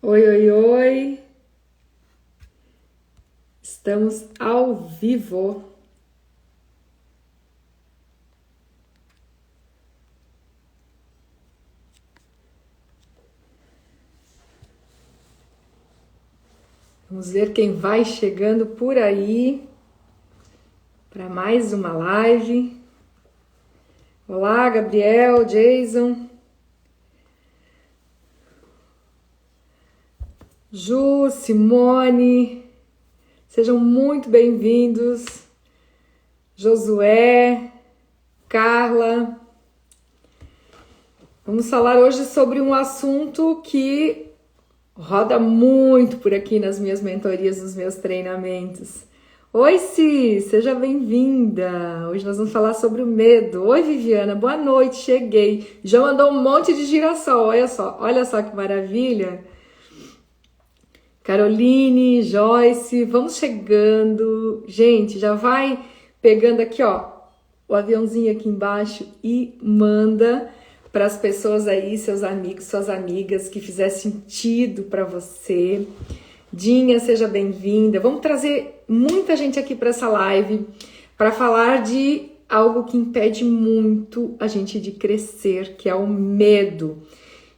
Oi, oi, oi. Estamos ao vivo. Vamos ver quem vai chegando por aí para mais uma live. Olá, Gabriel, Jason, Ju, Simone, sejam muito bem-vindos. Josué, Carla. Vamos falar hoje sobre um assunto que roda muito por aqui nas minhas mentorias, nos meus treinamentos. Oi, Si, seja bem-vinda. Hoje nós vamos falar sobre o medo. Oi, Viviana, boa noite, cheguei. Já mandou um monte de girassol, olha só que maravilha. Caroline, Joyce, vamos chegando. Gente, já vai pegando aqui, ó, o aviãozinho aqui embaixo e manda para as pessoas aí, seus amigos, suas amigas, que fizer sentido para você. Dinha, seja bem-vinda. Vamos trazer muita gente aqui para essa live para falar de algo que impede muito a gente de crescer, que é o medo.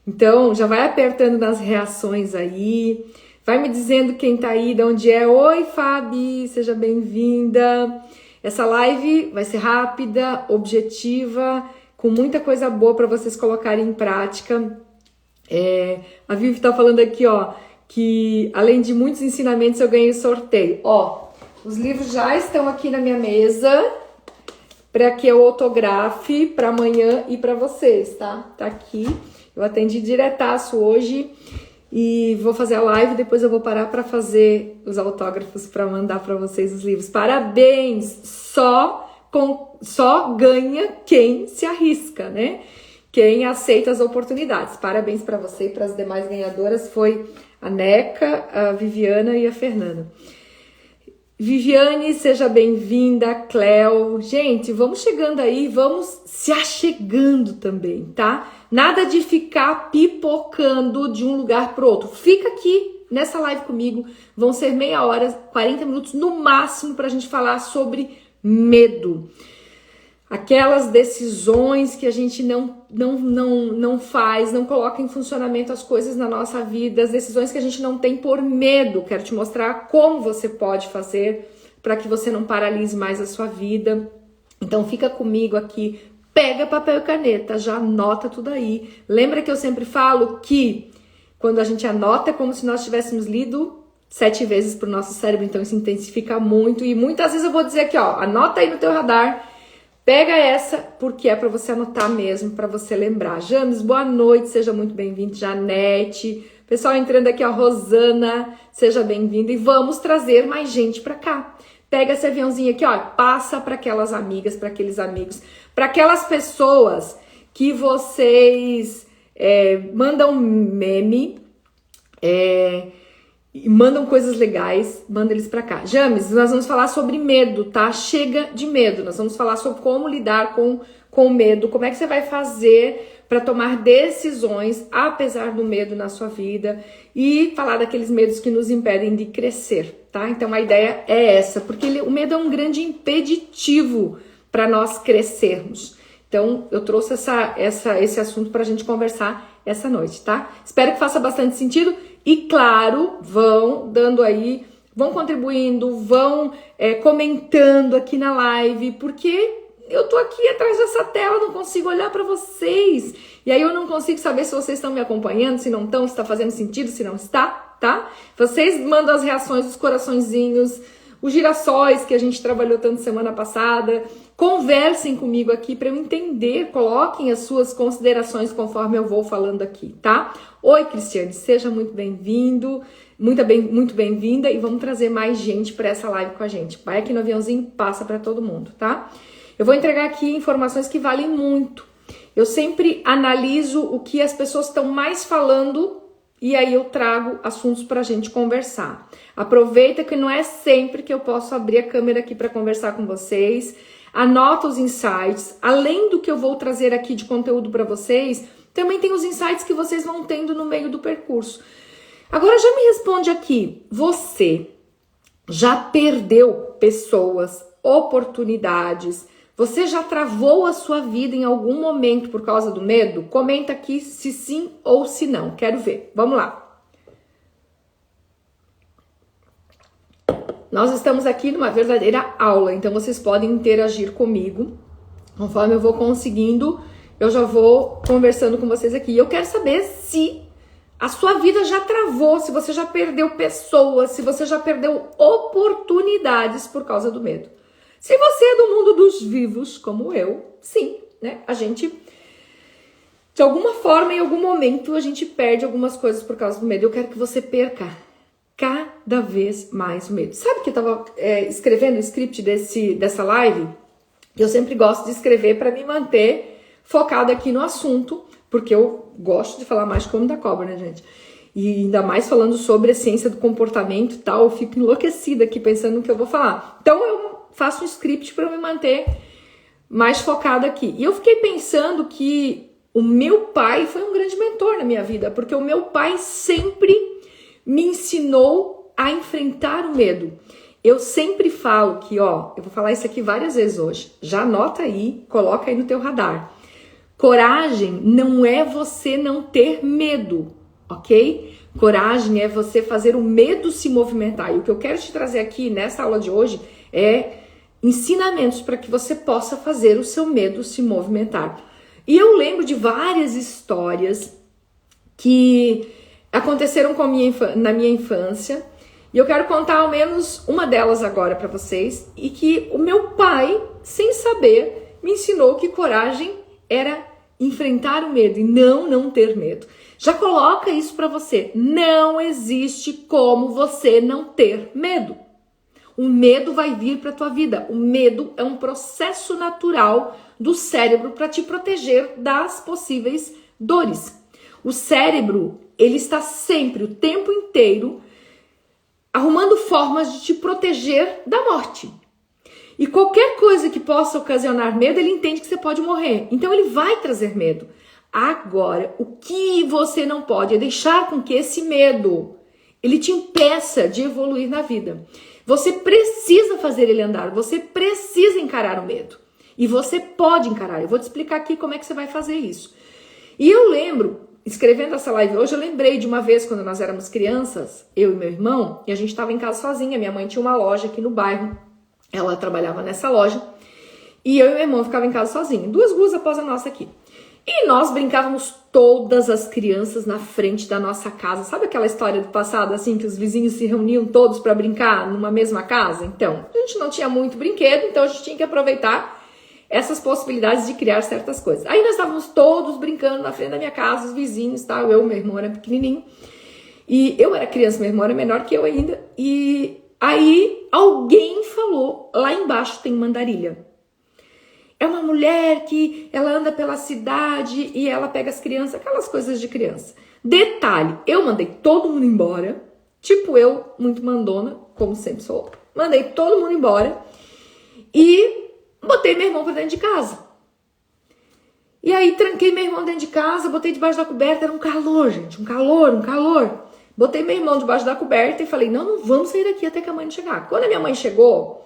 Então, já vai apertando nas reações aí, vai me dizendo quem tá aí, de onde é. Oi, Fabi, seja bem-vinda. Essa live vai ser rápida, objetiva, com muita coisa boa para vocês colocarem em prática. A Vivi tá falando aqui, ó, que além de muitos ensinamentos eu ganhei sorteio. Ó, os livros já estão aqui na minha mesa para que eu autografe para amanhã e para vocês, tá? Tá aqui. Eu atendi diretaço hoje e vou fazer a live, depois eu vou parar para fazer os autógrafos para mandar para vocês os livros. Parabéns! Só ganha quem se arrisca, né? Quem aceita as oportunidades. Parabéns para você e para as demais ganhadoras. Foi a Neca, a Viviana e a Fernanda. Viviane, seja bem-vinda. Cleo. Gente, vamos chegando aí, vamos se achegando também, tá? Nada de ficar pipocando de um lugar pro outro. Fica aqui nessa live comigo. Vão ser meia hora, 40 minutos no máximo pra gente falar sobre medo. Aquelas decisões que a gente não faz, não coloca em funcionamento as coisas na nossa vida, as decisões que a gente não tem por medo. Quero te mostrar como você pode fazer para que você não paralise mais a sua vida. Então fica comigo aqui, pega papel e caneta, já anota tudo aí. Lembra que eu sempre falo que quando a gente anota é como se nós tivéssemos lido 7 vezes para o nosso cérebro, então isso intensifica muito. E muitas vezes eu vou dizer aqui, ó, anota aí no teu radar. Pega essa, porque é para você anotar mesmo, para você lembrar. James, boa noite, seja muito bem-vindo. Janete, pessoal entrando aqui, ó, Rosana, seja bem-vinda. E vamos trazer mais gente para cá. Pega esse aviãozinho aqui, ó, passa para aquelas amigas, para aqueles amigos, para aquelas pessoas que vocês mandam meme, e mandam coisas legais, manda eles pra cá. James, nós vamos falar sobre medo, tá? Chega de medo. Nós vamos falar sobre como lidar com o medo, como é que você vai fazer para tomar decisões apesar do medo na sua vida e falar daqueles medos que nos impedem de crescer, tá? Então a ideia é essa, porque o medo é um grande impeditivo para nós crescermos. Então eu trouxe esse assunto pra gente conversar essa noite, tá? Espero que faça bastante sentido. E claro, vão dando aí, vão contribuindo, vão comentando aqui na live, porque eu tô aqui atrás dessa tela, não consigo olhar para vocês. E aí eu não consigo saber se vocês estão me acompanhando, se não estão, se está fazendo sentido, se não está, tá? Vocês mandam as reações, os coraçõezinhos, os girassóis que a gente trabalhou tanto semana passada. Conversem comigo aqui para eu entender, coloquem as suas considerações conforme eu vou falando aqui, tá? Oi, Cristiane, seja muito bem-vindo, muito bem-vinda e vamos trazer mais gente para essa live com a gente. Vai aqui no aviãozinho, passa para todo mundo, tá? Eu vou entregar aqui informações que valem muito. Eu sempre analiso o que as pessoas estão mais falando e aí eu trago assuntos para a gente conversar. Aproveita que não é sempre que eu posso abrir a câmera aqui para conversar com vocês. Anota os insights. Além do que eu vou trazer aqui de conteúdo para vocês, também tem os insights que vocês vão tendo no meio do percurso. Agora já me responde aqui, você já perdeu pessoas, oportunidades? Você já travou a sua vida em algum momento por causa do medo? Comenta aqui se sim ou se não. Quero ver. Vamos lá. Nós estamos aqui numa verdadeira aula, então vocês podem interagir comigo. Conforme eu vou conseguindo, eu já vou conversando com vocês aqui. Eu quero saber se a sua vida já travou, se você já perdeu pessoas, se você já perdeu oportunidades por causa do medo. Se você é do mundo dos vivos, como eu, sim, né? A gente, de alguma forma, em algum momento, a gente perde algumas coisas por causa do medo. Eu quero que você perca cada vez mais o medo. Sabe que eu tava escrevendo o script dessa live? Eu sempre gosto de escrever para me manter focada aqui no assunto, porque eu gosto de falar mais de como da cobra, né, gente? E ainda mais falando sobre a ciência do comportamento e tal, eu fico enlouquecida aqui pensando no que eu vou falar. Então eu faço um script para me manter mais focada aqui. E eu fiquei pensando que o meu pai foi um grande mentor na minha vida, porque o meu pai sempre me ensinou a enfrentar o medo. Eu sempre falo que, ó, eu vou falar isso aqui várias vezes hoje. Já anota aí, coloca aí no teu radar. Coragem não é você não ter medo, ok? Coragem é você fazer o medo se movimentar. E o que eu quero te trazer aqui nessa aula de hoje é ensinamentos para que você possa fazer o seu medo se movimentar. E eu lembro de várias histórias que aconteceram na minha infância, e eu quero contar ao menos uma delas agora para vocês, e que o meu pai, sem saber, me ensinou que coragem era enfrentar o medo e não ter medo. Já coloca isso para você. Não existe como você não ter medo. O medo vai vir para tua vida. O medo é um processo natural do cérebro para te proteger das possíveis dores. O cérebro, ele está sempre, o tempo inteiro, arrumando formas de te proteger da morte. E qualquer coisa que possa ocasionar medo, ele entende que você pode morrer. Então ele vai trazer medo. Agora, o que você não pode é deixar com que esse medo, ele te impeça de evoluir na vida. Você precisa fazer ele andar, você precisa encarar o medo. E você pode encarar. Eu vou te explicar aqui como é que você vai fazer isso. E eu lembro, escrevendo essa live hoje, eu lembrei de uma vez quando nós éramos crianças, eu e meu irmão, e a gente estava em casa sozinha. Minha mãe tinha uma loja aqui no bairro, ela trabalhava nessa loja, e eu e meu irmão ficavam em casa sozinhos, 2 ruas após a nossa aqui. E nós brincávamos todas as crianças na frente da nossa casa. Sabe aquela história do passado, assim, que os vizinhos se reuniam todos para brincar numa mesma casa? Então, a gente não tinha muito brinquedo, então a gente tinha que aproveitar essas possibilidades de criar certas coisas. Aí nós estávamos todos brincando na frente da minha casa, os vizinhos, tal. Eu, meu irmão era pequenininho, e eu era criança, meu irmão era menor que eu ainda, e aí alguém falou, lá embaixo tem uma andarilha. É uma mulher que ela anda pela cidade e ela pega as crianças, aquelas coisas de criança. Detalhe, eu mandei todo mundo embora, tipo eu, muito mandona, como sempre sou. Mandei todo mundo embora e botei meu irmão pra dentro de casa. E aí tranquei meu irmão dentro de casa, botei debaixo da coberta, era um calor, gente, um calor. Botei meu irmão debaixo da coberta e falei, não vamos sair daqui até que a mãe chegar. Quando a minha mãe chegou,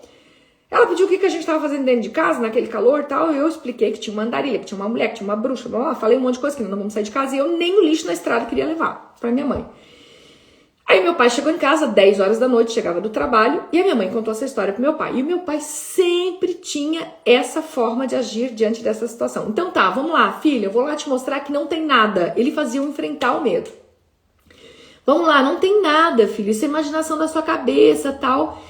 ela pediu o que a gente estava fazendo dentro de casa, naquele calor e tal, e eu expliquei que tinha uma andarilha, que tinha uma mulher, que tinha uma bruxa, blá, blá, falei um monte de coisa que não vamos sair de casa, e eu nem o lixo na estrada queria levar pra minha mãe. Aí meu pai chegou em casa, 10 horas da noite, chegava do trabalho, e a minha mãe contou essa história pro meu pai. E o meu pai sempre tinha essa forma de agir diante dessa situação. Então tá, vamos lá, filha, eu vou lá te mostrar que não tem nada. Ele fazia eu enfrentar o medo. Vamos lá, não tem nada, filho, isso é imaginação da sua cabeça, tal.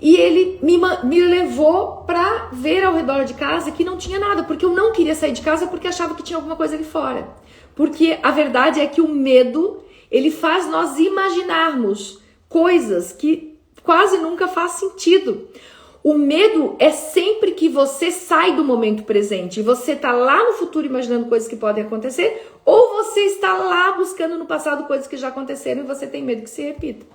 E ele me levou pra ver ao redor de casa que não tinha nada, porque eu não queria sair de casa porque achava que tinha alguma coisa ali fora. Porque a verdade é que o medo, ele faz nós imaginarmos coisas que quase nunca faz sentido. O medo é sempre que você sai do momento presente e você tá lá no futuro imaginando coisas que podem acontecer, ou você está lá buscando no passado coisas que já aconteceram e você tem medo que se repita.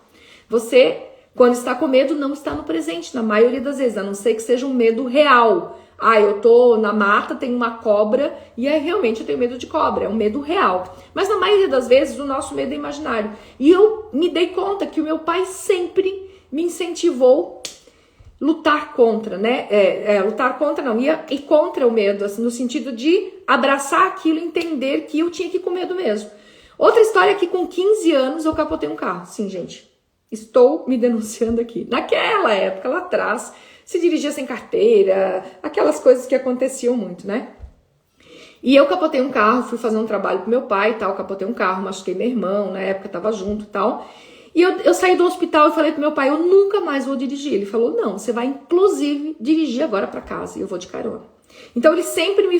Você, quando está com medo, não está no presente, na maioria das vezes, a não ser que seja um medo real. Ah, eu tô na mata, tem uma cobra, e aí realmente eu tenho medo de cobra, é um medo real. Mas na maioria das vezes o nosso medo é imaginário. E eu me dei conta que o meu pai sempre me incentivou lutar contra, né? Lutar contra não, ir contra o medo, assim, no sentido de abraçar aquilo e entender que eu tinha que ir com medo mesmo. Outra história é que com 15 anos eu capotei um carro. Sim, gente, estou me denunciando aqui. Naquela época, lá atrás, se dirigia sem carteira, aquelas coisas que aconteciam muito, né? E eu capotei um carro, fui fazer um trabalho com meu pai e tal, capotei um carro, machuquei meu irmão, na época tava junto e tal. E eu saí do hospital e falei pro meu pai, eu nunca mais vou dirigir. Ele falou, não, você vai inclusive dirigir agora para casa e eu vou de carona. Então ele sempre me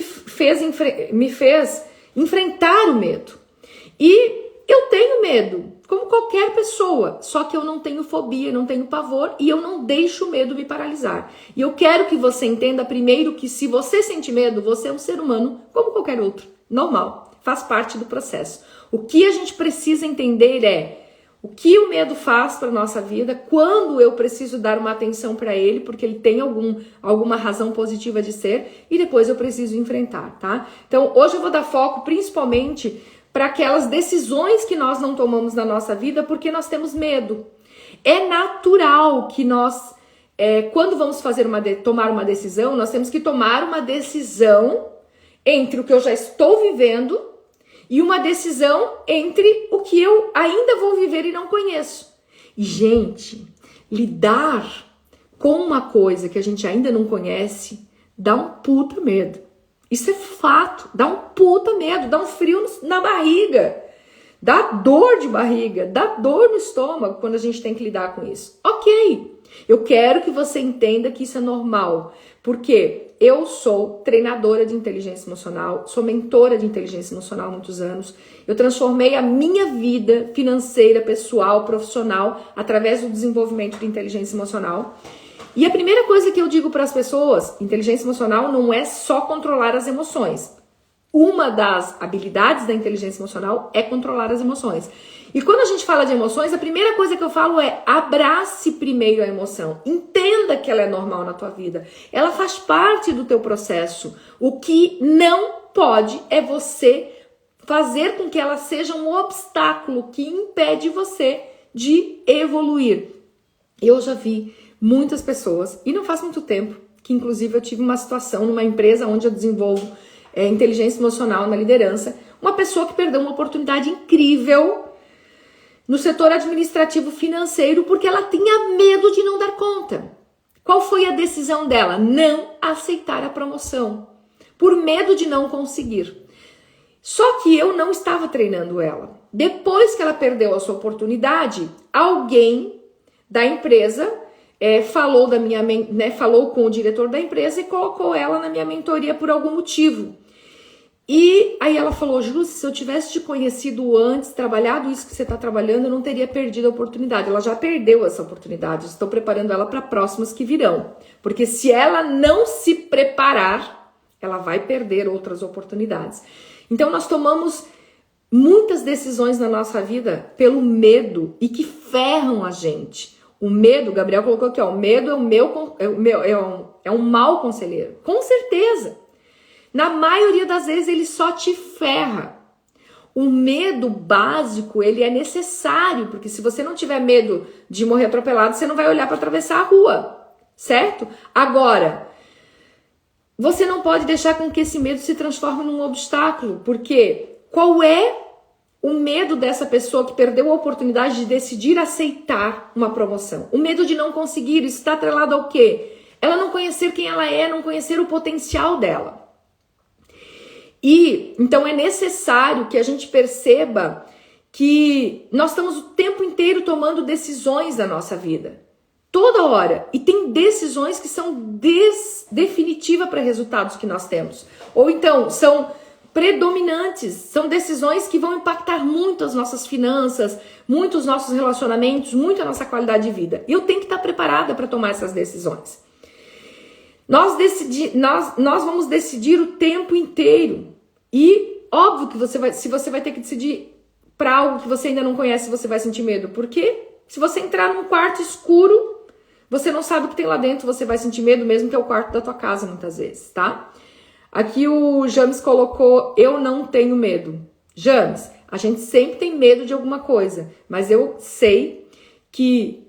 fez enfrentar o medo. E eu tenho medo, como qualquer pessoa, só que eu não tenho fobia, não tenho pavor e eu não deixo o medo me paralisar. E eu quero que você entenda primeiro que se você sente medo, você é um ser humano como qualquer outro, normal, faz parte do processo. O que a gente precisa entender é o que o medo faz para nossa vida, quando eu preciso dar uma atenção para ele, porque ele tem alguma razão positiva de ser, e depois eu preciso enfrentar, tá? Então, hoje eu vou dar foco principalmente para aquelas decisões que nós não tomamos na nossa vida porque nós temos medo. É natural que nós, quando vamos tomar uma decisão, nós temos que tomar uma decisão entre o que eu já estou vivendo e uma decisão entre o que eu ainda vou viver e não conheço. E, gente, lidar com uma coisa que a gente ainda não conhece dá um puta medo. Isso é fato, dá um puta medo, dá um frio na barriga, dá dor de barriga, dá dor no estômago quando a gente tem que lidar com isso. Ok, eu quero que você entenda que isso é normal, porque eu sou treinadora de inteligência emocional, sou mentora de inteligência emocional há muitos anos, eu transformei a minha vida financeira, pessoal, profissional, através do desenvolvimento de inteligência emocional. E a primeira coisa que eu digo para as pessoas, inteligência emocional não é só controlar as emoções. Uma das habilidades da inteligência emocional é controlar as emoções. E quando a gente fala de emoções, a primeira coisa que eu falo é abrace primeiro a emoção. Entenda que ela é normal na tua vida. Ela faz parte do teu processo. O que não pode é você fazer com que ela seja um obstáculo que impede você de evoluir. Eu já vi muitas pessoas, e não faz muito tempo, que inclusive eu tive uma situação numa empresa onde eu desenvolvo inteligência emocional na liderança, uma pessoa que perdeu uma oportunidade incrível no setor administrativo financeiro porque ela tinha medo de não dar conta. Qual foi a decisão dela? Não aceitar a promoção, por medo de não conseguir. Só que eu não estava treinando ela. Depois que ela perdeu a sua oportunidade, alguém da empresa falou falou com o diretor da empresa e colocou ela na minha mentoria por algum motivo. E aí ela falou, Ju, se eu tivesse te conhecido antes, trabalhado isso que você está trabalhando, eu não teria perdido a oportunidade. Ela já perdeu essa oportunidade, estou preparando ela para próximas que virão. Porque se ela não se preparar, ela vai perder outras oportunidades. Então nós tomamos muitas decisões na nossa vida pelo medo e que ferram a gente. O medo, o Gabriel colocou aqui, ó, o medo é um mau conselheiro. Com certeza. Na maioria das vezes ele só te ferra. O medo básico, ele é necessário, porque se você não tiver medo de morrer atropelado, você não vai olhar para atravessar a rua, certo? Agora, você não pode deixar com que esse medo se transforme num obstáculo, porque qual é o medo dessa pessoa que perdeu a oportunidade de decidir aceitar uma promoção? O medo de não conseguir, isso está atrelado ao quê? Ela não conhecer quem ela é, não conhecer o potencial dela. E então é necessário que a gente perceba que nós estamos o tempo inteiro tomando decisões na nossa vida. Toda hora. E tem decisões que são definitivas para resultados que nós temos. Ou então são predominantes, são decisões que vão impactar muito as nossas finanças, muito os nossos relacionamentos, muito a nossa qualidade de vida. E eu tenho que estar preparada para tomar essas decisões. Nós vamos decidir o tempo inteiro. E óbvio que se você vai ter que decidir para algo que você ainda não conhece, você vai sentir medo. Porque se você entrar num quarto escuro, Você não sabe o que tem lá dentro, você vai sentir medo mesmo que é o quarto da tua casa muitas vezes, tá? Aqui o James colocou, eu não tenho medo. James, a gente sempre tem medo de alguma coisa, mas eu sei que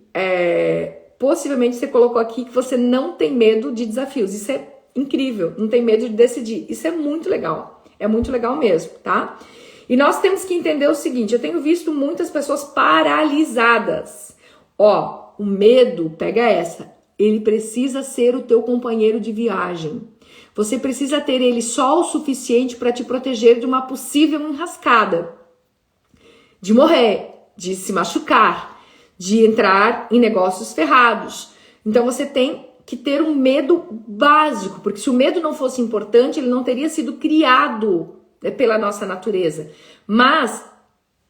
possivelmente você colocou aqui que você não tem medo de desafios. Isso é incrível, não tem medo de decidir. Isso é muito legal mesmo, tá? E nós temos que entender o seguinte, eu tenho visto muitas pessoas paralisadas. Ó, o medo, pega essa, ele precisa ser o teu companheiro de viagem. Você precisa ter ele só o suficiente para te proteger de uma possível enrascada, de morrer, de se machucar, de entrar em negócios ferrados. Então você tem que ter um medo básico, porque se o medo não fosse importante, ele não teria sido criado pela nossa natureza. Mas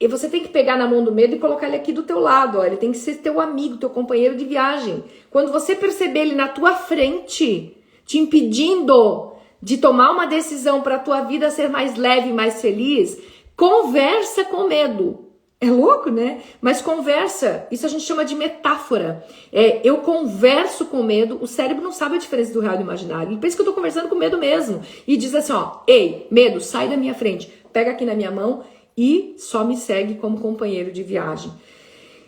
você tem que pegar na mão do medo e colocar ele aqui do teu lado, ó. Ele tem que ser teu amigo, teu companheiro de viagem. Quando você perceber ele na tua frente, te impedindo de tomar uma decisão para a tua vida ser mais leve, mais feliz, conversa com medo. É louco, né? Mas conversa, isso a gente chama de metáfora. Eu converso com medo, o cérebro não sabe a diferença do real e do imaginário. Ele pensa que eu tô conversando com medo mesmo. E diz assim, ó, ei, medo, sai da minha frente, pega aqui na minha mão e só me segue como companheiro de viagem.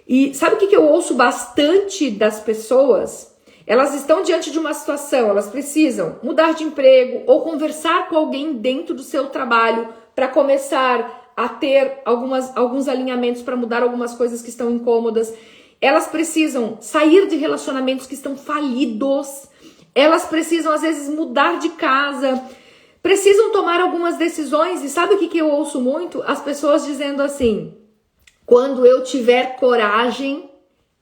E sabe o que eu ouço bastante das pessoas? Elas estão diante de uma situação, elas precisam mudar de emprego ou conversar com alguém dentro do seu trabalho para começar a ter alguns alinhamentos para mudar algumas coisas que estão incômodas. Elas precisam sair de relacionamentos que estão falidos. Elas precisam, às vezes, mudar de casa. Precisam tomar algumas decisões. E sabe o que eu ouço muito? As pessoas dizendo assim, quando eu tiver coragem,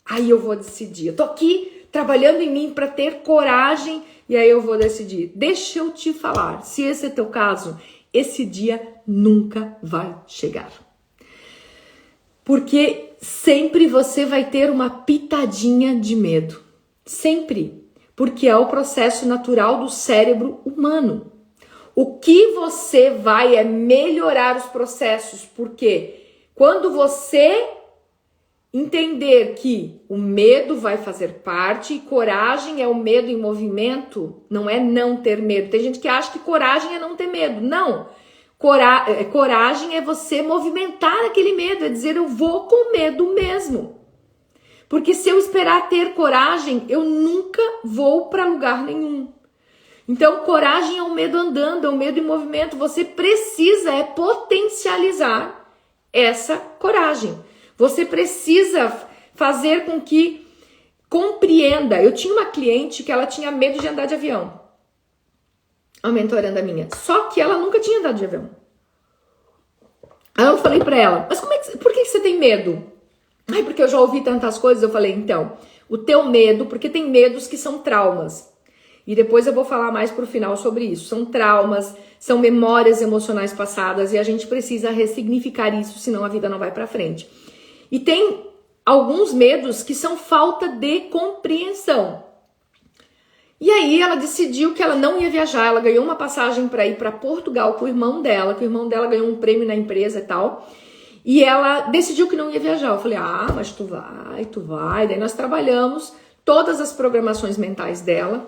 aí eu vou decidir. Eu tô aqui trabalhando em mim para ter coragem e aí eu vou decidir. Deixa eu te falar, se esse é teu caso, esse dia nunca vai chegar. Porque sempre você vai ter uma pitadinha de medo. Sempre. Porque é o processo natural do cérebro humano. O que você vai é melhorar os processos. Porque quando você entender que o medo vai fazer parte e coragem é o medo em movimento, não é não ter medo. Tem gente que acha que coragem é não ter medo. Não. Coragem é você movimentar aquele medo, é dizer eu vou com medo mesmo. Porque se eu esperar ter coragem, eu nunca vou para lugar nenhum. Então, coragem é o medo andando, é o medo em movimento. Você precisa potencializar essa coragem. Você precisa fazer com que compreenda. Eu tinha uma cliente que ela tinha medo de andar de avião. A mentoranda minha. Só que ela nunca tinha andado de avião. Aí eu falei pra ela, mas por que você tem medo? Ai, porque eu já ouvi tantas coisas. Eu falei, então, o teu medo, porque tem medos que são traumas. E depois eu vou falar mais pro final sobre isso. São traumas, são memórias emocionais passadas e a gente precisa ressignificar isso, senão a vida não vai pra frente. E tem alguns medos que são falta de compreensão. E aí ela decidiu que ela não ia viajar, ela ganhou uma passagem para ir para Portugal com o irmão dela, que o irmão dela ganhou um prêmio na empresa e tal. E ela decidiu que não ia viajar. Eu falei, mas tu vai. Daí nós trabalhamos todas as programações mentais dela,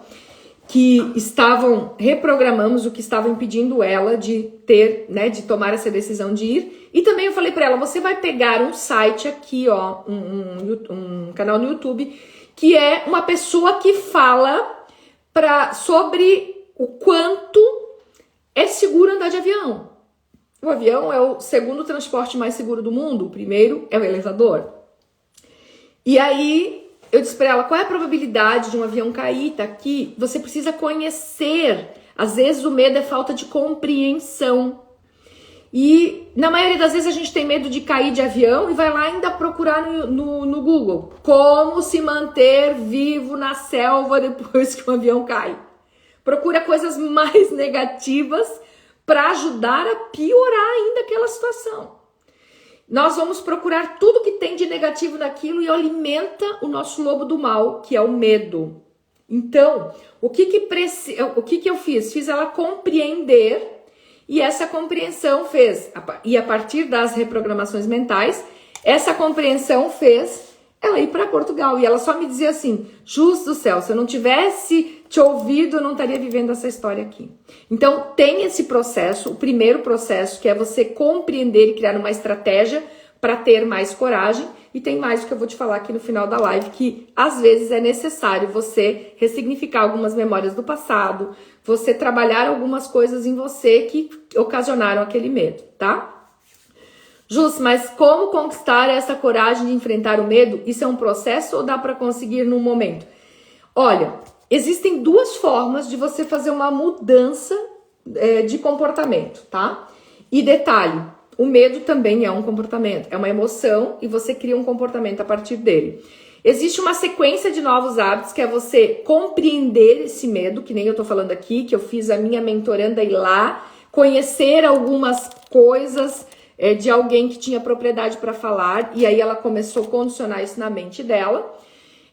reprogramamos o que estava impedindo ela de ter, né, de tomar essa decisão de ir. E também eu falei para ela, você vai pegar um site aqui, ó, um canal no YouTube, que é uma pessoa que fala sobre o quanto é seguro andar de avião. O avião é o segundo transporte mais seguro do mundo, o primeiro é o elevador. E aí eu disse para ela, qual é a probabilidade de um avião cair? Tá aqui. Você precisa conhecer. Às vezes o medo é falta de compreensão. E na maioria das vezes a gente tem medo de cair de avião e vai lá ainda procurar no Google como se manter vivo na selva depois que um avião cai. Procura coisas mais negativas para ajudar a piorar ainda aquela situação. Nós vamos procurar tudo que tem de negativo naquilo e alimenta o nosso lobo do mal, que é o medo. Então, o que eu fiz? Fiz ela compreender. E essa compreensão e a partir das reprogramações mentais, essa compreensão fez ela ir para Portugal. E ela só me dizia assim, Jus do céu, se eu não tivesse te ouvido, eu não estaria vivendo essa história aqui. Então, tem esse processo, o primeiro processo, que é você compreender e criar uma estratégia para ter mais coragem. E tem mais o que eu vou te falar aqui no final da live, que às vezes é necessário você ressignificar algumas memórias do passado, você trabalhar algumas coisas em você que ocasionaram aquele medo, tá? Jus, mas como conquistar essa coragem de enfrentar o medo? Isso é um processo ou dá para conseguir num momento? Olha, existem duas formas de você fazer uma mudança de comportamento, tá? E detalhe, o medo também é um comportamento, é uma emoção e você cria um comportamento a partir dele. Existe uma sequência de novos hábitos que é você compreender esse medo, que nem eu tô falando aqui, que eu fiz a minha mentoranda ir lá, conhecer algumas coisas de alguém que tinha propriedade para falar, e aí ela começou a condicionar isso na mente dela.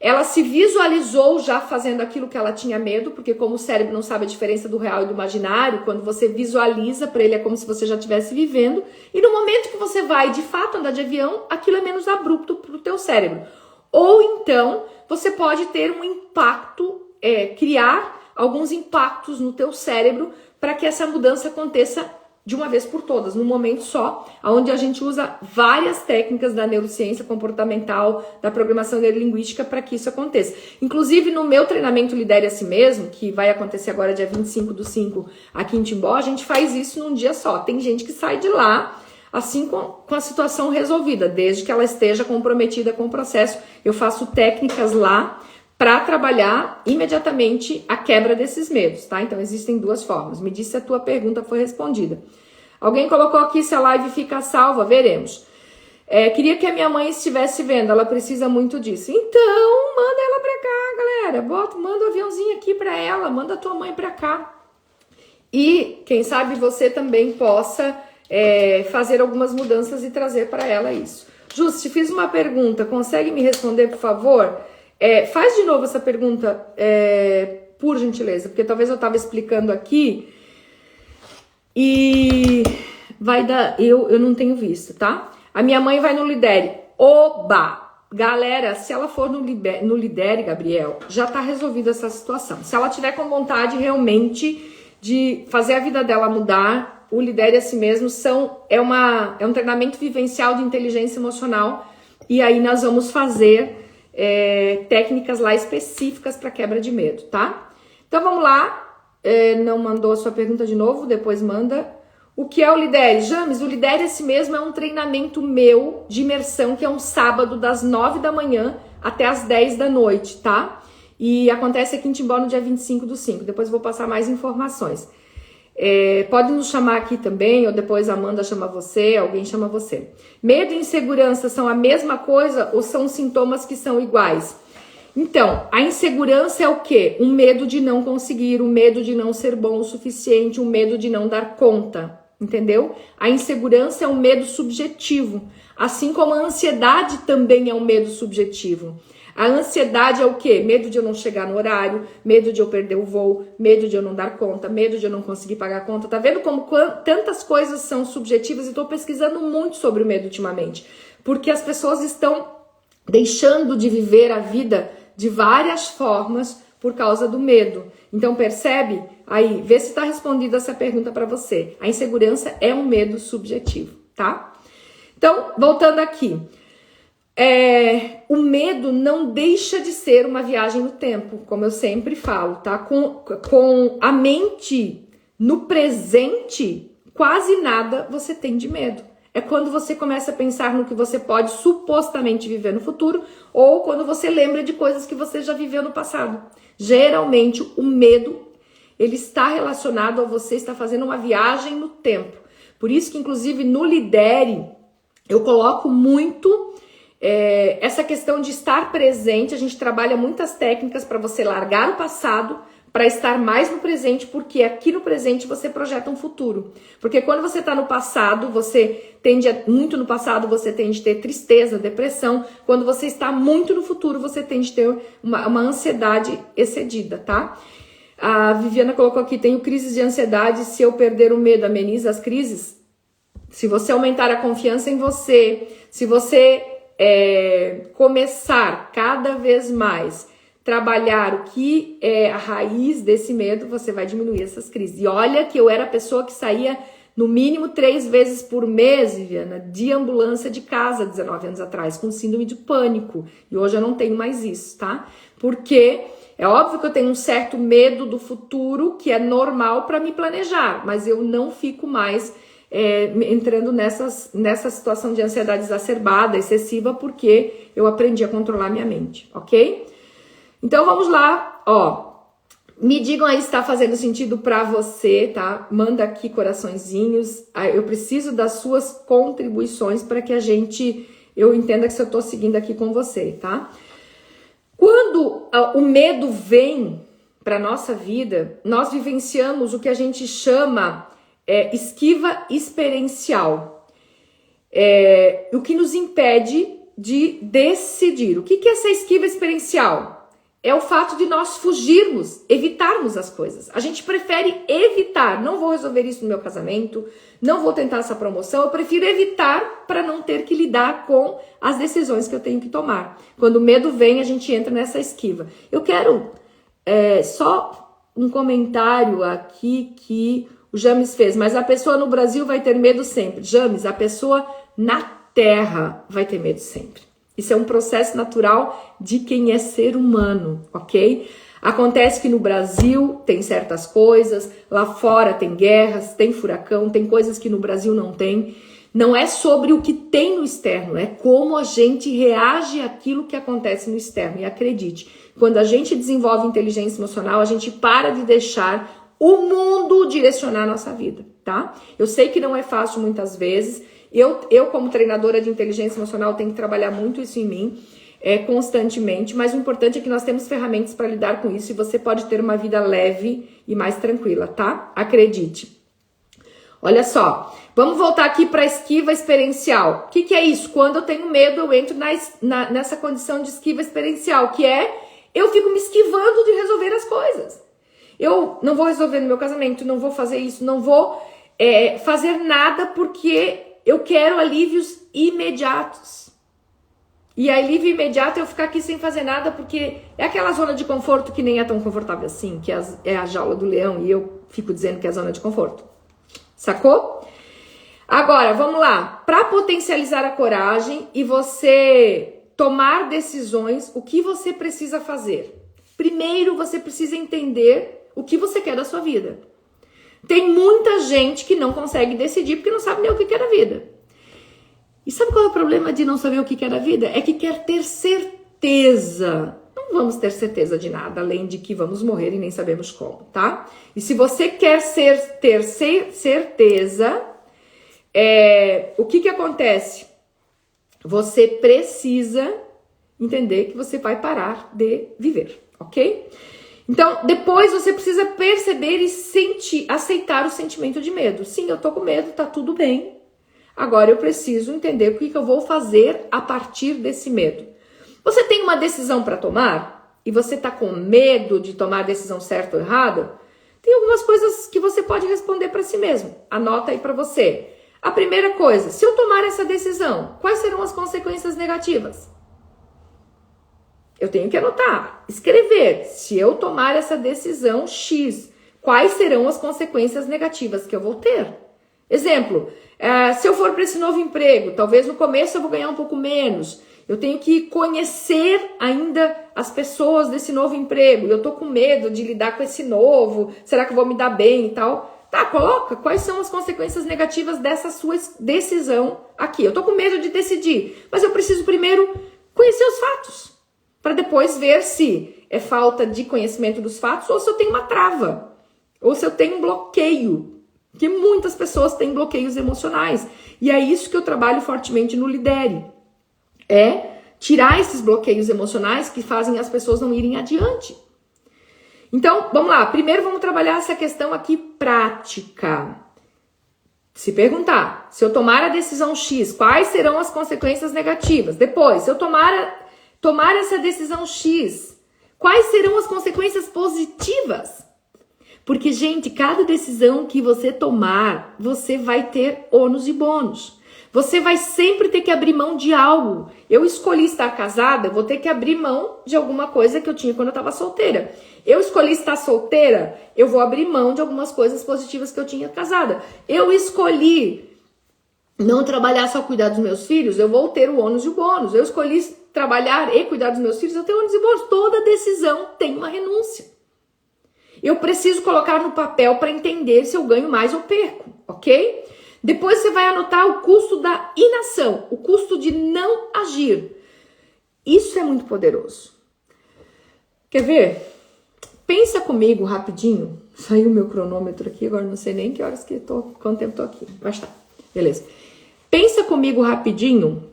Ela se visualizou já fazendo aquilo que ela tinha medo, porque como o cérebro não sabe a diferença do real e do imaginário, quando você visualiza, para ele é como se você já estivesse vivendo, e no momento que você vai de fato andar de avião, aquilo é menos abrupto para o teu cérebro. Ou então, você pode ter um impacto, criar alguns impactos no teu cérebro para que essa mudança aconteça de uma vez por todas, num momento só, onde a gente usa várias técnicas da neurociência comportamental, da programação neurolinguística para que isso aconteça. Inclusive, no meu treinamento Lidere a Si Mesmo, que vai acontecer agora dia 25/5 aqui em Timbó, a gente faz isso num dia só. Tem gente que sai de lá assim com a situação resolvida, desde que ela esteja comprometida com o processo. Eu faço técnicas lá para trabalhar imediatamente a quebra desses medos, tá? Então, existem duas formas. Me disse se a tua pergunta foi respondida. Alguém colocou aqui se a live fica salva, veremos. Queria que a minha mãe estivesse vendo, ela precisa muito disso. Então, manda ela pra cá, galera. Manda um aviãozinho aqui pra ela, manda a tua mãe pra cá. E, quem sabe, você também possa fazer algumas mudanças e trazer para ela isso. Jus, te fiz uma pergunta, consegue me responder, por favor? Faz de novo essa pergunta, por gentileza, porque talvez eu estava explicando aqui e vai dar, eu não tenho visto, tá? A minha mãe vai no Lidere. Oba! Galera, se ela for no Lidere, Gabriel, já tá resolvida essa situação. Se ela tiver com vontade realmente de fazer a vida dela mudar, o Lidere a Si Mesmo é um treinamento vivencial de inteligência emocional, e aí nós vamos fazer técnicas lá específicas para quebra de medo, tá? Então vamos lá. Não mandou a sua pergunta de novo, depois manda. O que é o Lidere? James, o Lidere a Si Mesmo é um treinamento meu de imersão, que é um sábado das 9 da manhã até as 10 da noite, tá? E acontece aqui em Timbó no dia 25/5. Depois eu vou passar mais informações. Pode nos chamar aqui também, ou depois a Amanda chama você, alguém chama você. Medo e insegurança são a mesma coisa ou são sintomas que são iguais? Então, a insegurança é o quê? Um medo de não conseguir, um medo de não ser bom o suficiente, um medo de não dar conta, entendeu? A insegurança é um medo subjetivo, assim como a ansiedade também é um medo subjetivo. A ansiedade é o quê? Medo de eu não chegar no horário, medo de eu perder o voo, medo de eu não dar conta, medo de eu não conseguir pagar a conta. Tá vendo como tantas coisas são subjetivas? E tô pesquisando muito sobre o medo ultimamente, porque as pessoas estão deixando de viver a vida de várias formas por causa do medo. Então percebe? Aí, vê se tá respondida essa pergunta para você. A insegurança é um medo subjetivo, tá? Então, voltando aqui. O medo não deixa de ser uma viagem no tempo, como eu sempre falo, tá? Com a mente no presente, quase nada você tem de medo. É quando você começa a pensar no que você pode supostamente viver no futuro, ou quando você lembra de coisas que você já viveu no passado. Geralmente, o medo, ele está relacionado a você estar fazendo uma viagem no tempo. Por isso que, inclusive, no Lidere, eu coloco muito essa questão de estar presente. A gente trabalha muitas técnicas para você largar o passado, para estar mais no presente, porque aqui no presente você projeta um futuro. Porque quando você está no passado, você tende a ter tristeza, depressão. Quando você está muito no futuro, você tende a ter uma ansiedade excedida, tá? A Viviana colocou aqui, tenho crises de ansiedade, se eu perder o medo, ameniza as crises? Se você aumentar a confiança em você, se você começar cada vez mais trabalhar o que é a raiz desse medo, você vai diminuir essas crises. E olha que eu era a pessoa que saía no mínimo 3 vezes por mês, Viviana, de ambulância de casa 19 anos atrás, com síndrome de pânico. E hoje eu não tenho mais isso, tá? Porque é óbvio que eu tenho um certo medo do futuro, que é normal para me planejar, mas eu não fico mais entrando nessa situação de ansiedade exacerbada, excessiva, porque eu aprendi a controlar minha mente, ok? Então vamos lá, ó. Me digam aí se está fazendo sentido para você, tá? Manda aqui coraçõezinhos. Eu preciso das suas contribuições para que eu entenda que eu estou seguindo aqui com você, tá? Quando o medo vem para nossa vida, nós vivenciamos o que a gente chama esquiva experiencial. O que nos impede de decidir. O que é essa esquiva experiencial? É o fato de nós fugirmos, evitarmos as coisas. A gente prefere evitar. Não vou resolver isso no meu casamento, não vou tentar essa promoção. Eu prefiro evitar para não ter que lidar com as decisões que eu tenho que tomar. Quando o medo vem, a gente entra nessa esquiva. Eu quero só um comentário aqui que o James fez. Mas a pessoa no Brasil vai ter medo sempre. James, a pessoa na Terra vai ter medo sempre. Isso é um processo natural de quem é ser humano, ok? Acontece que no Brasil tem certas coisas, lá fora tem guerras, tem furacão, tem coisas que no Brasil não tem. Não é sobre o que tem no externo, é como a gente reage àquilo que acontece no externo. E acredite, quando a gente desenvolve inteligência emocional, a gente para de deixar o mundo direcionar a nossa vida, tá? Eu sei que não é fácil muitas vezes. Eu como treinadora de inteligência emocional, tenho que trabalhar muito isso em mim, constantemente, mas o importante é que nós temos ferramentas para lidar com isso e você pode ter uma vida leve e mais tranquila, tá? Acredite. Olha só, vamos voltar aqui para a esquiva experiencial. O que é isso? Quando eu tenho medo, eu entro nessa condição de esquiva experiencial, que eu fico me esquivando de resolver as coisas. Eu não vou resolver no meu casamento, não vou fazer isso, não vou fazer nada porque eu quero alívios imediatos. E alívio imediato é eu ficar aqui sem fazer nada, porque é aquela zona de conforto que nem é tão confortável assim, que é a jaula do leão, e eu fico dizendo que é a zona de conforto. Sacou? Agora, vamos lá. Para potencializar a coragem e você tomar decisões, o que você precisa fazer? Primeiro, você precisa entender o que você quer da sua vida. Tem muita gente que não consegue decidir porque não sabe nem o que quer da vida. E sabe qual é o problema de não saber o que quer da vida? É que quer ter certeza. Não vamos ter certeza de nada, além de que vamos morrer e nem sabemos como, tá? E se você quer ter certeza, o que acontece? Você precisa entender que você vai parar de viver, ok? Então, depois você precisa perceber e aceitar o sentimento de medo. Sim, eu tô com medo, tá tudo bem. Agora eu preciso entender o que eu vou fazer a partir desse medo. Você tem uma decisão para tomar e você tá com medo de tomar a decisão certa ou errada? Tem algumas coisas que você pode responder para si mesmo. Anota aí para você. A primeira coisa, se eu tomar essa decisão, quais serão as consequências negativas? Eu tenho que anotar, escrever. Se eu tomar essa decisão X, quais serão as consequências negativas que eu vou ter? Exemplo, se eu for para esse novo emprego, talvez no começo eu vou ganhar um pouco menos. Eu tenho que conhecer ainda as pessoas desse novo emprego. Eu tô com medo de lidar com esse novo. Será que eu vou me dar bem e tal? Tá, coloca quais são as consequências negativas dessa sua decisão aqui. Eu tô com medo de decidir, mas eu preciso primeiro conhecer os fatos, para depois ver se é falta de conhecimento dos fatos ou se eu tenho uma trava, ou se eu tenho um bloqueio, que muitas pessoas têm bloqueios emocionais. E é isso que eu trabalho fortemente no Lidere. Tirar esses bloqueios emocionais que fazem as pessoas não irem adiante. Então, vamos lá. Primeiro vamos trabalhar essa questão aqui prática. Se perguntar, se eu tomar a decisão X, quais serão as consequências negativas? Depois, se eu tomar essa decisão X, quais serão as consequências positivas? Porque, gente, cada decisão que você tomar, você vai ter ônus e bônus. Você vai sempre ter que abrir mão de algo. Eu escolhi estar casada, eu vou ter que abrir mão de alguma coisa que eu tinha quando eu estava solteira. Eu escolhi estar solteira, eu vou abrir mão de algumas coisas positivas que eu tinha casada. Eu escolhi não trabalhar só cuidar dos meus filhos, eu vou ter o ônus e o bônus. Eu escolhi trabalhar e cuidar dos meus filhos, eu tenho ônus e bônus. Toda decisão tem uma renúncia. Eu preciso colocar no papel para entender se eu ganho mais ou perco, ok? Depois você vai anotar o custo da inação, o custo de não agir. Isso é muito poderoso. Quer ver? Pensa comigo rapidinho. Saiu o meu cronômetro aqui, agora não sei nem que horas que tô, quanto tempo tô aqui. Mas tá, beleza. Pensa comigo rapidinho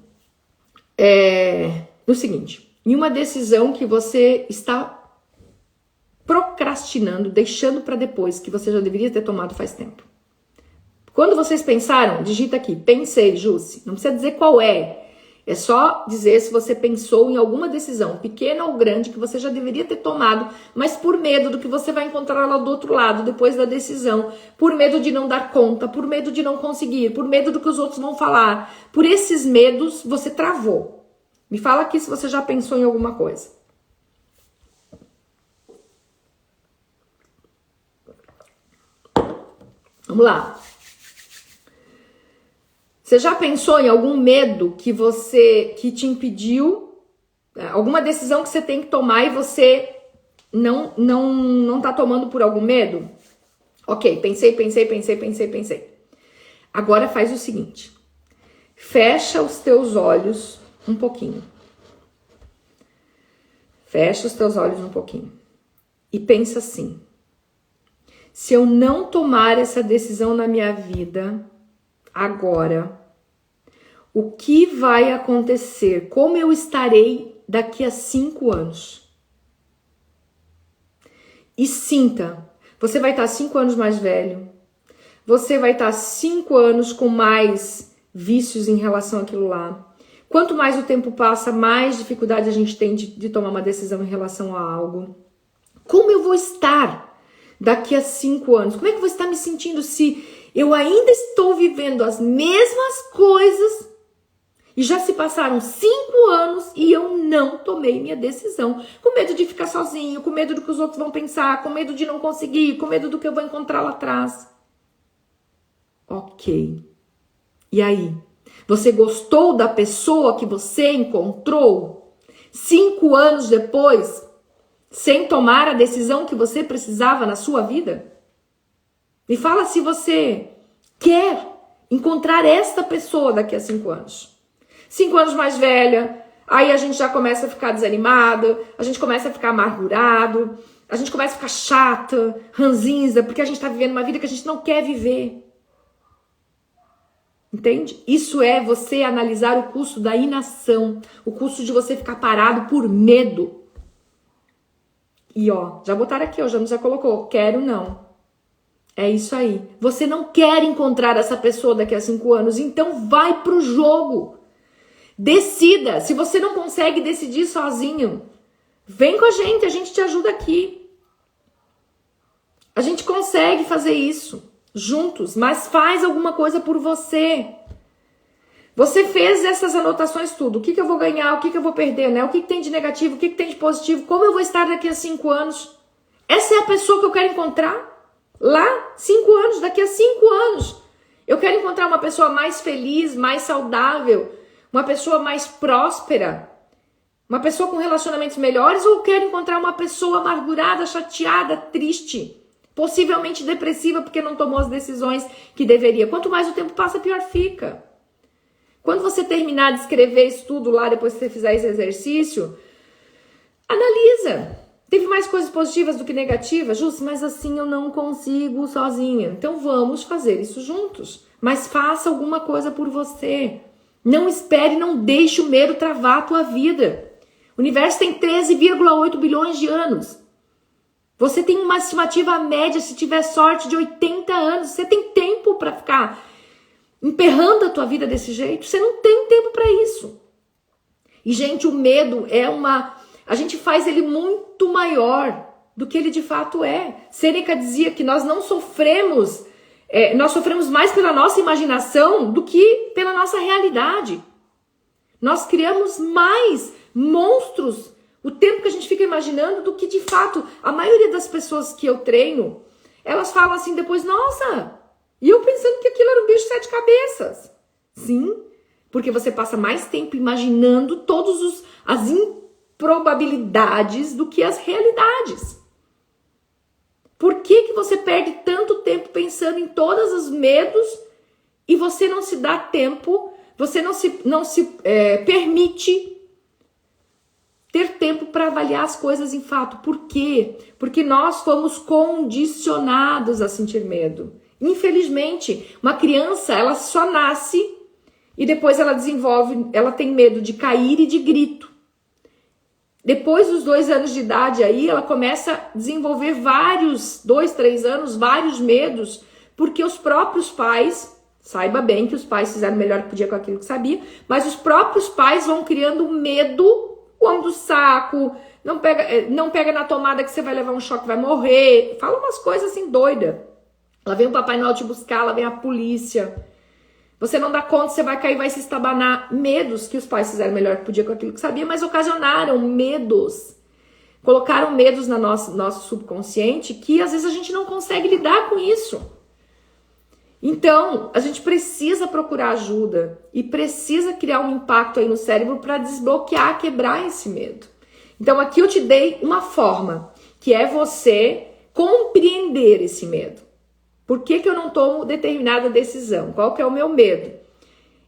no seguinte, em uma decisão que você está procrastinando, deixando para depois, que você já deveria ter tomado faz tempo. Quando vocês pensaram, digita aqui, pensei, Jussi. Não precisa dizer qual é. É só dizer se você pensou em alguma decisão, pequena ou grande, que você já deveria ter tomado, mas por medo do que você vai encontrar lá do outro lado, depois da decisão, por medo de não dar conta, por medo de não conseguir, por medo do que os outros vão falar. Por esses medos, você travou. Me fala aqui se você já pensou em alguma coisa. Vamos lá. Você já pensou em algum medo que te impediu, alguma decisão que você tem que tomar e você não tá tomando por algum medo? Ok, pensei. Agora faz o seguinte, fecha os teus olhos um pouquinho. Fecha os teus olhos um pouquinho e pensa assim, se eu não tomar essa decisão na minha vida agora, o que vai acontecer? Como eu estarei daqui a 5 anos? E sinta, você vai estar 5 anos mais velho, você vai estar 5 anos com mais vícios em relação àquilo lá. Quanto mais o tempo passa, mais dificuldade a gente tem de tomar uma decisão em relação a algo. Como eu vou estar daqui a 5 anos? Como é que eu vou estar me sentindo se eu ainda estou vivendo as mesmas coisas e já se passaram 5 anos e eu não tomei minha decisão? Com medo de ficar sozinho, com medo do que os outros vão pensar, com medo de não conseguir, com medo do que eu vou encontrar lá atrás. Ok. E aí? Você gostou da pessoa que você encontrou 5 anos depois, sem tomar a decisão que você precisava na sua vida? Me fala se você quer encontrar esta pessoa daqui a 5 anos. 5 anos mais velha, aí a gente já começa a ficar desanimada, a gente começa a ficar amargurado, a gente começa a ficar chata, ranzinza, porque a gente está vivendo uma vida que a gente não quer viver. Entende? Isso é você analisar o custo da inação, o custo de você ficar parado por medo. E ó, já botaram aqui, ó, já colocou, quero não. É isso aí. Você não quer encontrar essa pessoa daqui a 5 anos, então vai pro jogo. Decida. Se você não consegue decidir sozinho, vem com a gente te ajuda aqui. A gente consegue fazer isso juntos, mas faz alguma coisa por você. Você fez essas anotações tudo. O que eu vou ganhar, o que eu vou perder, né? O que tem de negativo, o que tem de positivo, como eu vou estar daqui a 5 anos. Essa é a pessoa que eu quero encontrar lá, 5 anos, daqui a 5 anos. Eu quero encontrar uma pessoa mais feliz, mais saudável, uma pessoa mais próspera, uma pessoa com relacionamentos melhores, ou eu quero encontrar uma pessoa amargurada, chateada, triste, possivelmente depressiva porque não tomou as decisões que deveria. Quanto mais o tempo passa, pior fica. Quando você terminar de escrever isso tudo lá, depois que você fizer esse exercício, analisa. Teve mais coisas positivas do que negativas? Justo, mas assim eu não consigo sozinha. Então vamos fazer isso juntos. Mas faça alguma coisa por você. Não espere, não deixe o medo travar a tua vida. O universo tem 13,8 bilhões de anos. Você tem uma estimativa média, se tiver sorte, de 80 anos. Você tem tempo para ficar emperrando a tua vida desse jeito? Você não tem tempo para isso. E, gente, o medo é a gente faz ele muito maior do que ele de fato é. Sêneca dizia que nós não sofremos nós sofremos mais pela nossa imaginação do que pela nossa realidade. Nós criamos mais monstros o tempo que a gente fica imaginando do que de fato. A maioria das pessoas que eu treino, elas falam assim depois, nossa, e eu pensando que aquilo era um bicho de 7 cabeças. Sim, porque você passa mais tempo imaginando as improbabilidades do que as realidades. Por que você perde tanto tempo pensando em todos os medos e você não se dá tempo, você não se permite ter tempo para avaliar as coisas em fato? Por quê? Porque nós fomos condicionados a sentir medo. Infelizmente, uma criança, ela só nasce e depois ela tem medo de cair e de grito. Depois dos 2 anos de idade aí, ela começa a desenvolver 2, 3 anos, vários medos, porque os próprios pais, saiba bem que os pais fizeram o melhor que podia com aquilo que sabia, mas os próprios pais vão criando medo, o homem do saco, não pega na tomada que você vai levar um choque, vai morrer, fala umas coisas assim doidas. Lá vem o Papai Noel te buscar, lá vem a polícia. Você não dá conta, você vai cair, vai se estabanar. Medos que os pais fizeram melhor que podia com aquilo que sabia, mas ocasionaram medos. Colocaram medos no nosso subconsciente que às vezes a gente não consegue lidar com isso. Então, a gente precisa procurar ajuda e precisa criar um impacto aí no cérebro para desbloquear, quebrar esse medo. Então, aqui eu te dei uma forma, que é você compreender esse medo. Por que eu não tomo determinada decisão? Qual que é o meu medo?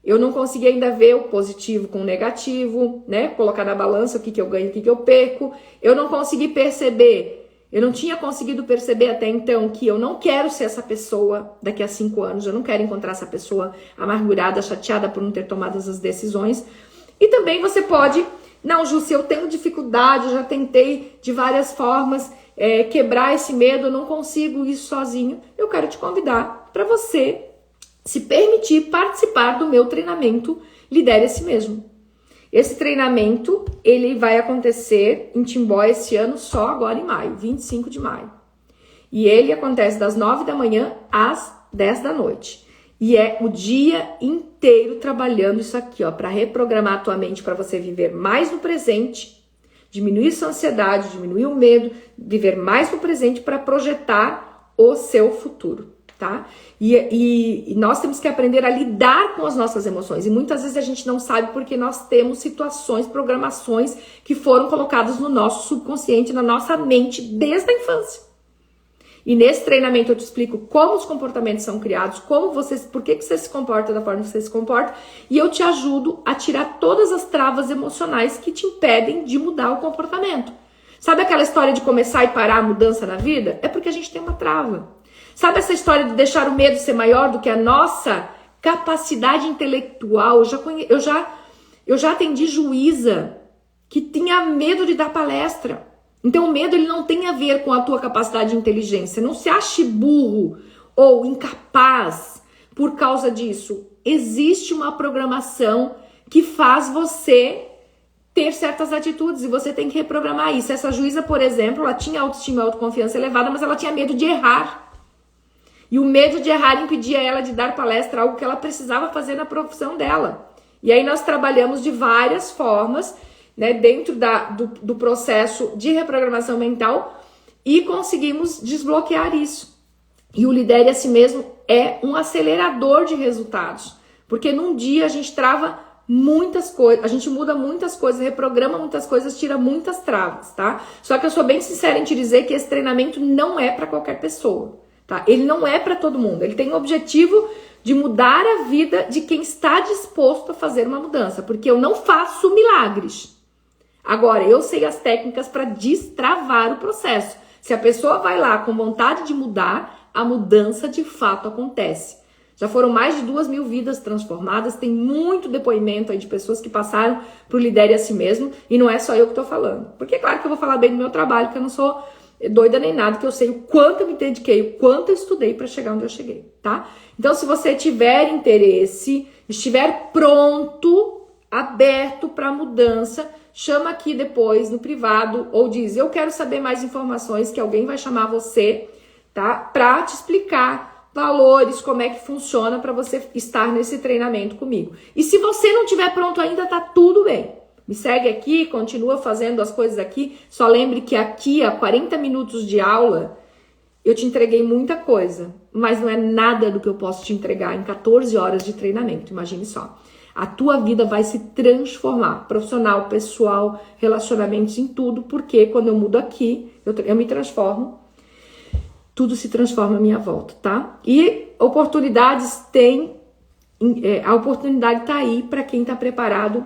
Eu não consegui ainda ver o positivo com o negativo, né? Colocar na balança o que eu ganho, o que eu perco. Eu não consegui perceber, eu não tinha conseguido perceber até então que eu não quero ser essa pessoa daqui a 5 anos. Eu não quero encontrar essa pessoa amargurada, chateada por não ter tomado as decisões. E também você pode, não, Ju, se eu tenho dificuldade, eu já tentei de várias formas quebrar esse medo, eu não consigo isso sozinho, eu quero te convidar para você se permitir participar do meu treinamento Lidere a Si Mesmo. Esse treinamento, ele vai acontecer em Timbó esse ano, só agora em maio, 25 de maio. E ele acontece das 9 da manhã às 10 da noite. E é o dia inteiro trabalhando isso aqui, ó, para reprogramar a tua mente para você viver mais no presente, diminuir sua ansiedade, diminuir o medo, viver mais no presente para projetar o seu futuro, tá? E nós temos que aprender a lidar com as nossas emoções. E muitas vezes a gente não sabe porque nós temos situações, programações que foram colocadas no nosso subconsciente, na nossa mente desde a infância. E nesse treinamento eu te explico como os comportamentos são criados, por que você se comporta da forma que você se comporta, e eu te ajudo a tirar todas as travas emocionais que te impedem de mudar o comportamento. Sabe aquela história de começar e parar a mudança na vida? É porque a gente tem uma trava. Sabe essa história de deixar o medo ser maior do que a nossa capacidade intelectual? Eu já atendi juíza que tinha medo de dar palestra. Então o medo ele não tem a ver com a tua capacidade de inteligência. Não se ache burro ou incapaz por causa disso. Existe uma programação que faz você ter certas atitudes e você tem que reprogramar isso. Essa juíza, por exemplo, ela tinha autoestima e autoconfiança elevada, mas ela tinha medo de errar. E o medo de errar impedia ela de dar palestra, algo que ela precisava fazer na profissão dela. E aí nós trabalhamos de várias formas, né, dentro do processo de reprogramação mental e conseguimos desbloquear isso. E o Lidere a Si Mesmo é um acelerador de resultados, porque num dia a gente trava muitas coisas, a gente muda muitas coisas, reprograma muitas coisas, tira muitas travas, tá? Só que eu sou bem sincera em te dizer que esse treinamento não é para qualquer pessoa, tá? Ele não é para todo mundo, ele tem o objetivo de mudar a vida de quem está disposto a fazer uma mudança, porque eu não faço milagres. Agora, eu sei as técnicas para destravar o processo. Se a pessoa vai lá com vontade de mudar, a mudança de fato acontece. Já foram mais de 2.000 vidas transformadas, tem muito depoimento aí de pessoas que passaram pro Lidere a Si Mesmo, e não é só eu que tô falando. Porque é claro que eu vou falar bem do meu trabalho, que eu não sou doida nem nada, que eu sei o quanto eu me dediquei, o quanto eu estudei para chegar onde eu cheguei, tá? Então, se você tiver interesse, estiver pronto, aberto para mudança, chama aqui depois no privado ou diz, eu quero saber mais informações, que alguém vai chamar você, tá? Pra te explicar valores, como é que funciona para você estar nesse treinamento comigo. E se você não estiver pronto ainda, tá tudo bem. Me segue aqui, continua fazendo as coisas aqui. Só lembre que aqui, a 40 minutos de aula, eu te entreguei muita coisa, mas não é nada do que eu posso te entregar em 14 horas de treinamento, imagine só. A tua vida vai se transformar, profissional, pessoal, relacionamentos, em tudo, porque quando eu mudo aqui, eu me transformo, tudo se transforma à minha volta, tá? E oportunidades a oportunidade tá aí para quem tá preparado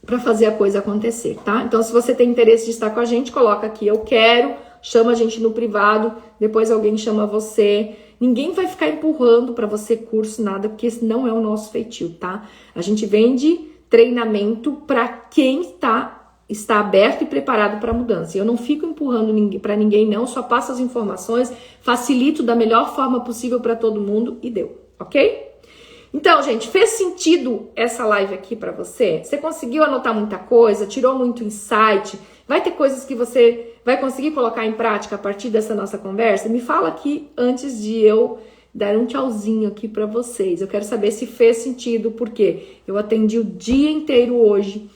para fazer a coisa acontecer, tá? Então, se você tem interesse de estar com a gente, coloca aqui, eu quero, chama a gente no privado, depois alguém chama você. Ninguém vai ficar empurrando para você curso, nada, porque esse não é o nosso feitio, tá? A gente vende treinamento para quem está aberto e preparado para a mudança. Eu não fico empurrando para ninguém, não, só passo as informações, facilito da melhor forma possível para todo mundo e deu, ok? Então, gente, fez sentido essa live aqui para você? Você conseguiu anotar muita coisa? Tirou muito insight? Vai ter coisas que você vai conseguir colocar em prática a partir dessa nossa conversa? Me fala aqui antes de eu dar um tchauzinho aqui para vocês. Eu quero saber se fez sentido, porque eu atendi o dia inteiro hoje.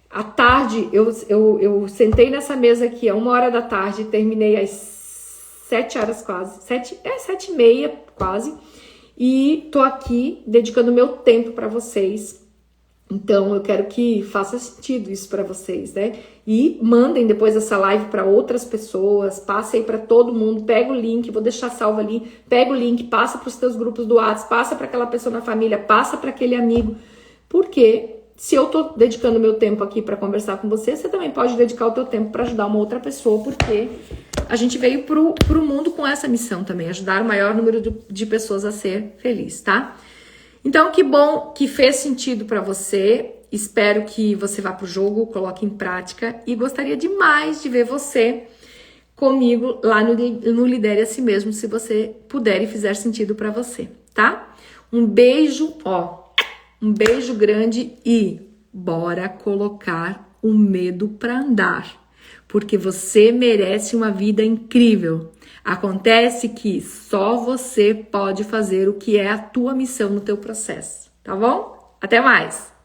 À tarde, eu sentei nessa mesa aqui, 1h da tarde, terminei às 7 horas quase, 7h30 quase, e tô aqui dedicando meu tempo para vocês. Então, eu quero que faça sentido isso para vocês, né? E mandem depois essa live para outras pessoas, passem para todo mundo, pega o link, vou deixar salvo ali, pega o link, passa para os teus grupos do WhatsApp, passa para aquela pessoa na família, passa para aquele amigo, porque se eu tô dedicando meu tempo aqui para conversar com você, você também pode dedicar o teu tempo para ajudar uma outra pessoa, porque a gente veio pro mundo com essa missão também, ajudar o maior número de pessoas a ser feliz, tá? Então, que bom que fez sentido para você. Espero que você vá pro jogo, coloque em prática e gostaria demais de ver você comigo lá no Lidere a Si Mesmo, se você puder e fizer sentido para você, tá? Um beijo, um beijo grande e bora colocar o medo para andar, porque você merece uma vida incrível. Acontece que só você pode fazer o que é a tua missão no teu processo, tá bom? Até mais!